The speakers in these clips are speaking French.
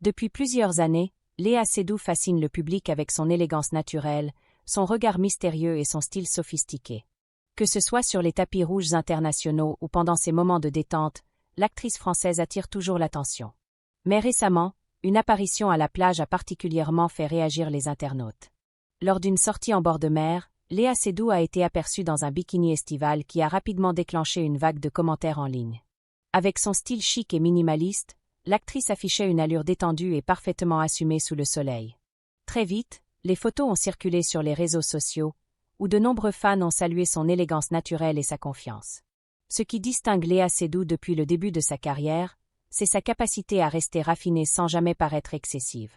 Depuis plusieurs années, Léa Seydoux fascine le public avec son élégance naturelle, son regard mystérieux et son style sophistiqué. Que ce soit sur les tapis rouges internationaux ou pendant ses moments de détente, l'actrice française attire toujours l'attention. Mais récemment, une apparition à la plage a particulièrement fait réagir les internautes. Lors d'une sortie en bord de mer, Léa Seydoux a été aperçue dans un bikini estival qui a rapidement déclenché une vague de commentaires en ligne. Avec son style chic et minimaliste, l'actrice affichait une allure détendue et parfaitement assumée sous le soleil. Très vite, les photos ont circulé sur les réseaux sociaux, où de nombreux fans ont salué son élégance naturelle et sa confiance. Ce qui distingue Léa Seydoux depuis le début de sa carrière, c'est sa capacité à rester raffinée sans jamais paraître excessive.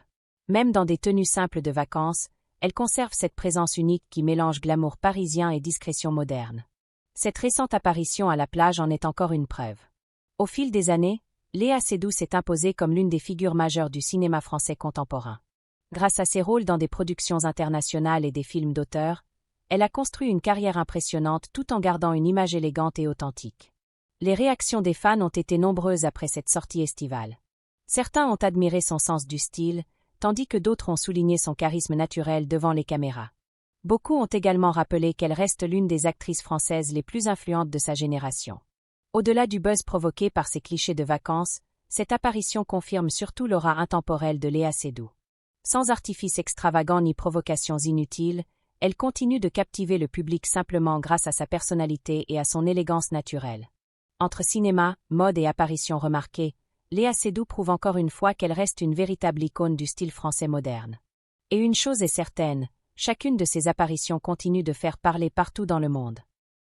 Même dans des tenues simples de vacances, elle conserve cette présence unique qui mélange glamour parisien et discrétion moderne. Cette récente apparition à la plage en est encore une preuve. Au fil des années, Léa Seydoux s'est imposée comme l'une des figures majeures du cinéma français contemporain. Grâce à ses rôles dans des productions internationales et des films d'auteur, elle a construit une carrière impressionnante tout en gardant une image élégante et authentique. Les réactions des fans ont été nombreuses après cette sortie estivale. Certains ont admiré son sens du style, tandis que d'autres ont souligné son charisme naturel devant les caméras. Beaucoup ont également rappelé qu'elle reste l'une des actrices françaises les plus influentes de sa génération. Au-delà du buzz provoqué par ses clichés de vacances, cette apparition confirme surtout l'aura intemporelle de Léa Seydoux. Sans artifice extravagant ni provocations inutiles, elle continue de captiver le public simplement grâce à sa personnalité et à son élégance naturelle. Entre cinéma, mode et apparitions remarquées, Léa Seydoux prouve encore une fois qu'elle reste une véritable icône du style français moderne. Et une chose est certaine, chacune de ses apparitions continue de faire parler partout dans le monde.